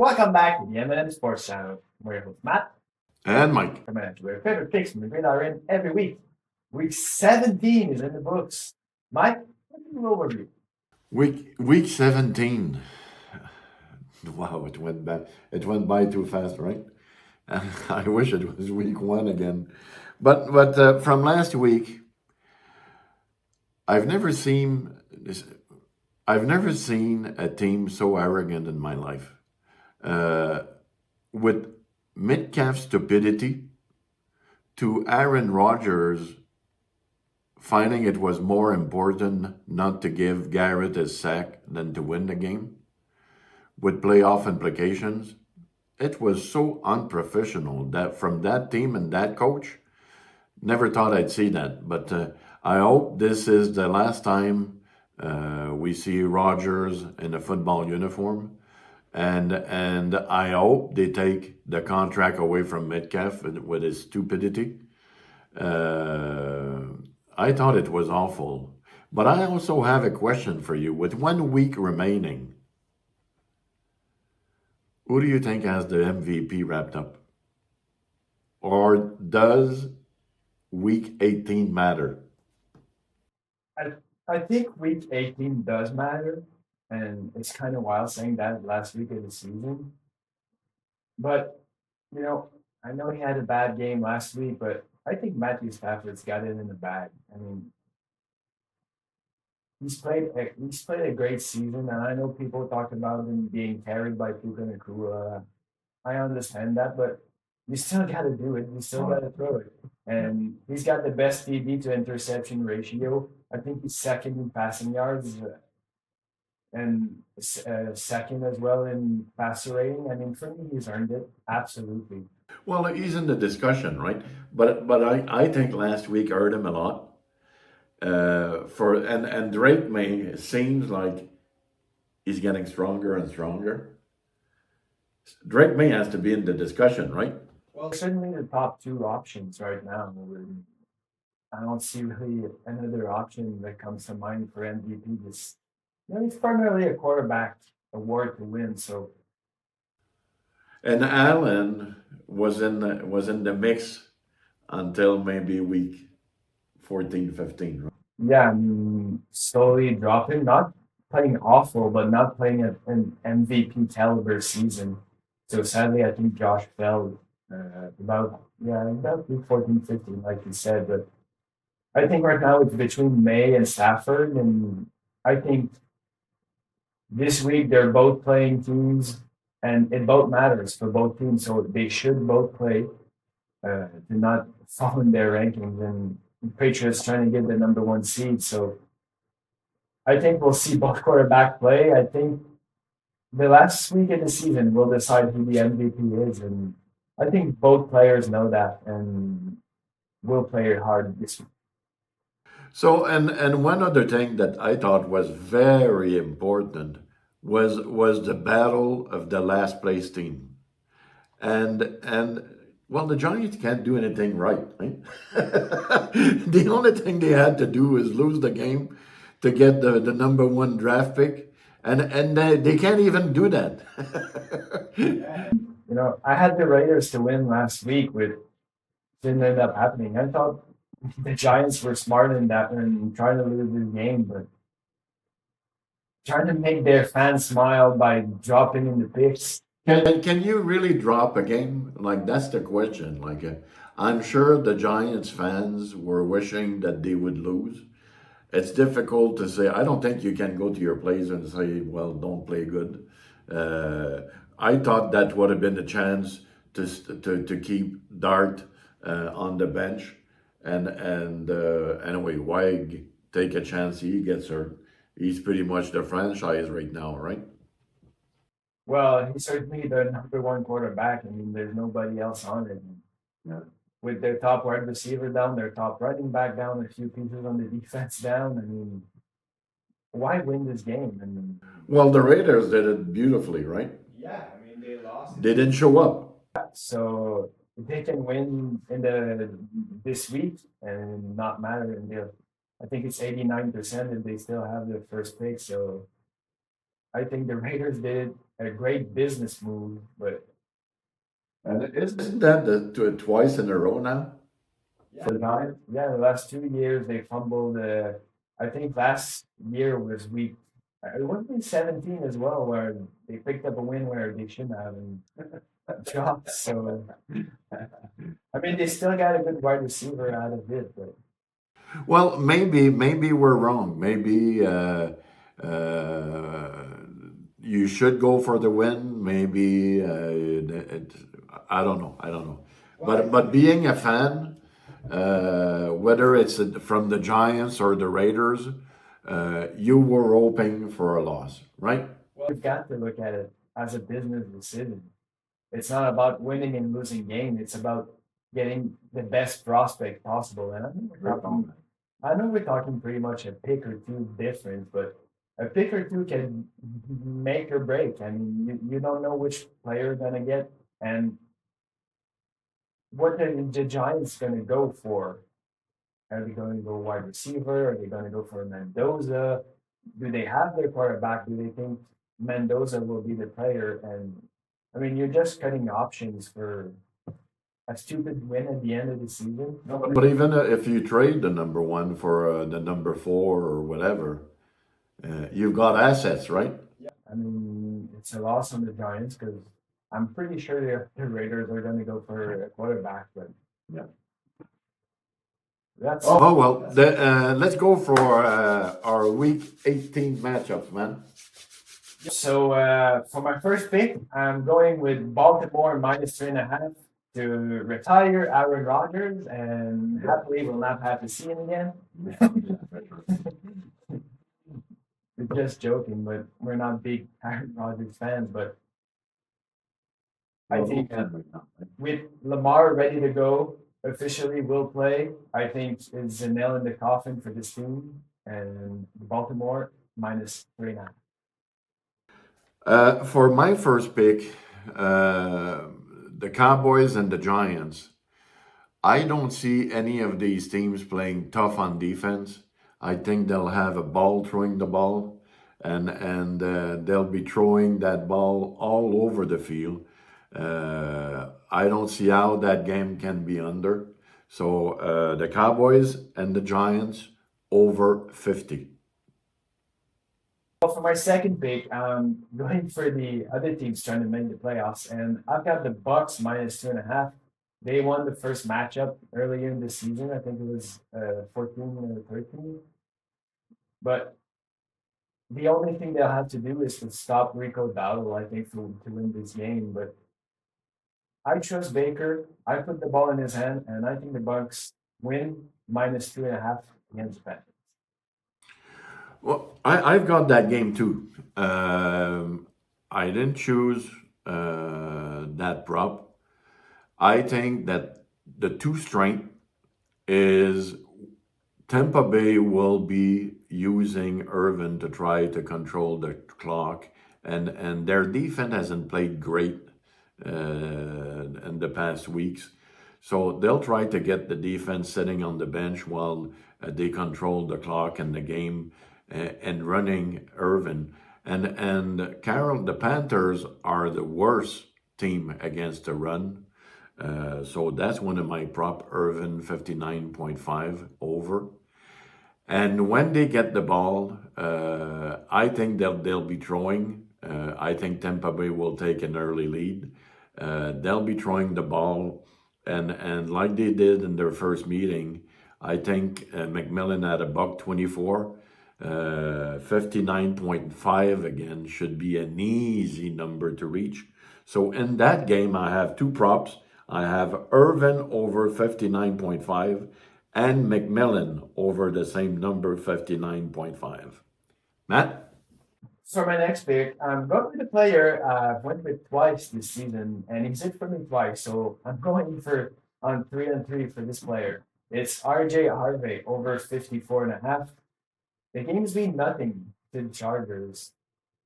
Welcome back to the M&M Sports Channel. We're with Matt. And Mike. Coming at you with favorite picks from the Green Iron every week. Week 17 is in the books. Mike, what do you overview? Week 17. Wow, it went back. It went by too fast, right? I wish it was week one again. But from last week, I've never seen this. I've never seen a team so arrogant in my life. Uh, with mid-calf stupidity to Aaron Rodgers finding it was more important not to give Garrett a sack than to win the game with playoff implications. It was so unprofessional that from that team and that coach. Never thought I'd see that, but I hope this is the last time we see Rodgers in a football uniform, and I hope they take the contract away from Metcalf with his stupidity. Uh, I thought it was awful, but I also have a question for you. With 1 week remaining, who do you think has the MVP wrapped up, or does week 18 matter? I, I think week 18 does matter, and it's kind of wild saying that last week of the season. But, you know, I know he had a bad game last week, but I think Matthew Stafford's got it in the bag. I mean, he's played a great season, and I know people talk about him being carried by Puka Nakua. I understand that, but you still got to do it. You still got to throw it. And he's got the best TD to interception ratio. I think he's second in passing yards and second as well in passer rating. I mean, for me, he's earned it. Absolutely. Well, he's in the discussion, right? But I think last week hurt him a lot. And Drake May seems like he's getting stronger and stronger. Drake May has to be in the discussion, right? Well, certainly the top two options right now. I don't see really another option that comes to mind for MVP. This, it's primarily a quarterback award to win. So And Allen was in the mix until maybe week 14, 15, right? yeah, I mean, slowly dropping, not playing awful, but not playing an MVP caliber season. So sadly, I think Josh fell about week 14, 15, like you said. But I think right now it's between May and Stafford, and I think this week they're both playing teams, and it both matters for both teams. So they should both play to not fall in their rankings. And Patriots trying to get the number one seed. So I think we'll see both quarterback play. I think the last week of the season will decide who the MVP is, and I think both players know that and will play hard this week. So and one other thing that I thought was very important was the battle of the last place team. And well, the Giants can't do anything right, right? The only thing they had to do is lose the game to get the number one draft pick, and they can't even do that. I had the Raiders to win last week, which didn't end up happening. I thought the Giants were smart in that and trying to lose this game, but trying to make their fans smile by dropping in the picks. Can you really drop a game? Like that's the question. Like I'm sure the Giants fans were wishing that they would lose. It's difficult to say. I don't think you can go to your players and say, "Well, don't play good." Uh, I thought that would have been a chance to keep Dart on the bench, and anyway, why take a chance? He gets hurt. He's pretty much the franchise right now, right? Well, he's certainly the number one quarterback. I mean, there's nobody else on it. Yeah. With their top wide receiver down, their top running back down, a few pieces on the defense down. I mean, why win this game? I mean, Well, the Raiders did it beautifully, right? yeah, I mean they lost. They didn't show up. So they can win in the this week and not matter in the I think it's 89% and they still have their first pick. So I think the Raiders did a great business move, but And isn't that twice in a row now? for the Giants, yeah, the last 2 years they fumbled. I think last year was week. It was week 17 as well, where they picked up a win where they shouldn't have and dropped. So I mean, they still got a good wide receiver out of it, but Well, maybe we're wrong. Maybe uh, you should go for the win. Maybe I don't know. I don't know. But being a fan, whether it's from the Giants or the Raiders, you were hoping for a loss, right? you've got to look at it as a business decision. It's not about winning and losing game. It's about getting the best prospect possible. And I know we're talking pretty much a pick or two difference, but a pick or two can make or break. I mean, you don't know which player you're gonna get and what the Giants gonna go for. Are they going to go wide receiver? Are they going to go for Mendoza? Do they have their quarterback? Do they think Mendoza will be the player? And I mean, you're just cutting options for a stupid win at the end of the season. But even if you trade the number one for the number four or whatever, you've got assets, right? I mean, it's a loss on the Giants because I'm pretty sure the Raiders are going to go for a quarterback. But Yeah. that's Oh well, let's go for our week 18 matchups, man. so. For my first pick, I'm going with Baltimore minus 3.5 to retire Aaron Rodgers, and happily we'll not have to see him again. Just joking, but we're not big Aaron Rodgers fans. But I think with Lamar ready to go, officially will play, I think is a nail in the coffin for this team. And Baltimore minus 3.5. For my first pick, the Cowboys and the Giants. I don't see any of these teams playing tough on defense. I think they'll have a ball throwing the ball, and they'll be throwing that ball all over the field. I don't see how that game can be under. So the Cowboys and the Giants over 50. Well, for my second pick, I'm going for the other teams trying to make the playoffs, and I've got the Bucks minus 2.5. They won the first matchup earlier in the season. I think it was 14 or 13. But the only thing they'll have to do is to stop Rico Dowdle, I think, to win this game. But I trust Baker. I put the ball in his hand, and I think the Bucks win minus 2.5 against the Panthers. Well, I've got that game too. I didn't choose that prop. I think that the two strength is Tampa Bay will be using Irvin to try to control the clock, and their defense hasn't played great in the past weeks. So they'll try to get the defense sitting on the bench while they control the clock and the game and running Irvin. And Carol, the Panthers are the worst team against the run. So that's one of my prop, Irvin 59.5 over. And when they get the ball, I think they'll be throwing. I think Tampa Bay will take an early lead. They'll be throwing the ball, and like they did in their first meeting, I think McMillan had a $1.24. 59.5 again should be an easy number to reach. So in that game, I have two props. I have Irvin over 59.5 and McMillan over the same number, 59.5. Matt? For my next pick, I'm going with a player I've went with twice this season, and he's hit for me twice. So I'm going for on 3-3 for this player. It's RJ Harvey over 54.5. The game's been nothing to the Chargers.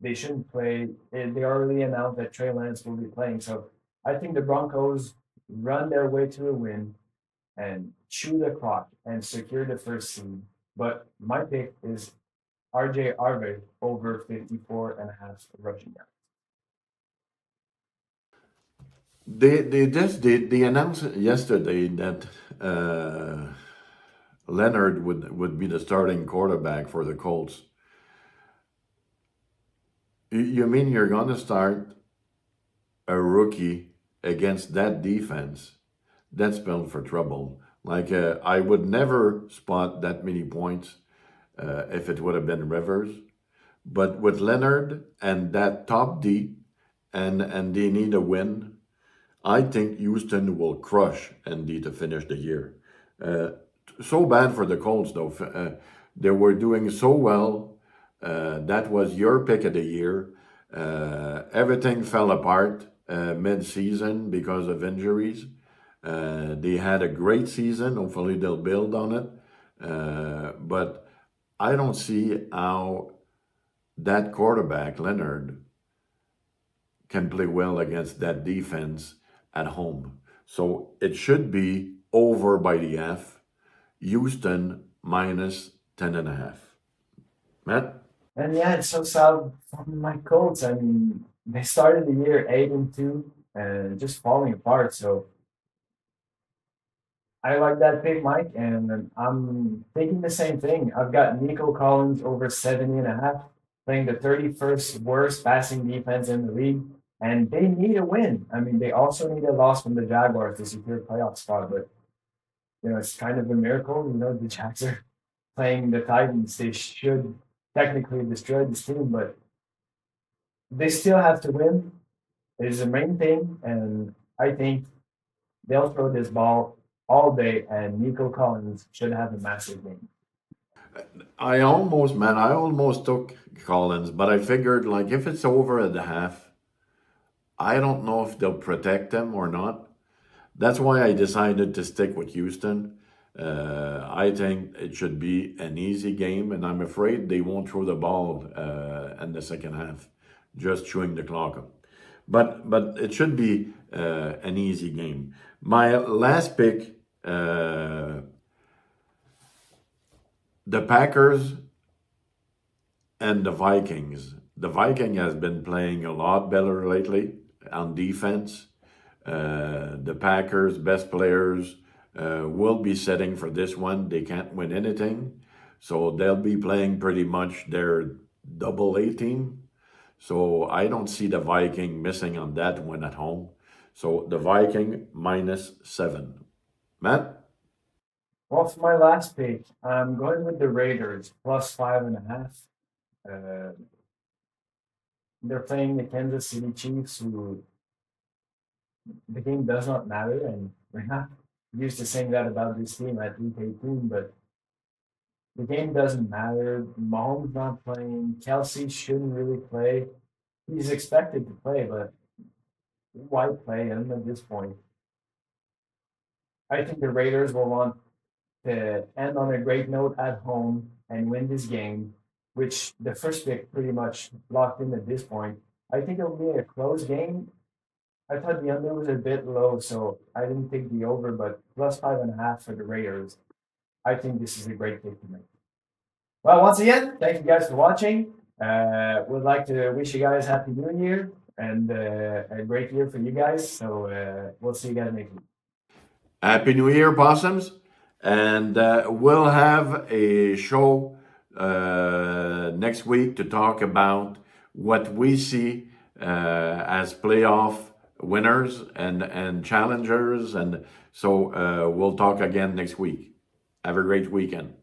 They shouldn't play. They already announced that Trey Lance will be playing. So I think the Broncos run their way to a win and chew the clock and secure the first seed. But my pick is RJ Arve over 54.5 rushing yards. They announced yesterday that Leonard would be the starting quarterback for the Colts. You mean you're gonna start a rookie against that defense? That's spelled for trouble. Like I would never spot that many points if it would have been Rivers, but with Leonard and that top D, and they need a win. I think Houston will crush Indy to finish the year. Uh, so bad for the Colts, though. They were doing so well. That was your pick of the year. Everything fell apart mid-season because of injuries. They had a great season. Hopefully, they'll build on it. But I don't see how that quarterback, Leonard, can play well against that defense at home. So it should be over by the F. Houston minus 10.5. Matt? And yeah, it's so sad from my Colts. I mean, they started the year 8-2 and just falling apart. So I like that pick, Mike, and I'm thinking the same thing. I've got Nico Collins over 70.5, playing the 31st worst passing defense in the league, and they need a win. I mean, they also need a loss from the Jaguars to secure a playoff spot, but it's kind of a miracle. The Jags are playing the Titans. They should technically destroy this team, but they still have to win. It is the main thing, and I think they'll throw this ball all day, and Nico Collins should have a massive game. I almost took Collins, but I figured like if it's over at the half, I don't know if they'll protect them or not. That's why I decided to stick with Houston. I think it should be an easy game, and I'm afraid they won't throw the ball in the second half, just chewing the clock up. But it should be an easy game. My last pick, the Packers and the Vikings. The Viking has been playing a lot better lately on defense. The Packers' best players will be setting for this one. They can't win anything, so they'll be playing pretty much their double A team. So I don't see the Viking missing on that one at home. So the Viking -7. Matt? Well, for my last pick, I'm going with the Raiders plus 5.5. Uh, they're playing the Kansas City Chiefs, who the game does not matter, and we're not used to saying that about this team at week 18, but the game doesn't matter. Mahomes not playing. Kelsey shouldn't really play. He's expected to play, but why play him at this point? I think the Raiders will want to end on a great note at home and win this game, which the first pick pretty much locked in at this point. I think it'll be a close game. I thought the under was a bit low, so I didn't take the over, but plus 5.5 for the Raiders. I think this is a great pick to make. Well, once again, thank you guys for watching. Would like to wish you guys Happy New Year and a great year for you guys. So we'll see you guys next week. Happy New Year, Possums. And we'll have a show next week to talk about what we see as playoff winners and challengers. And so we'll talk again next week. Have a great weekend.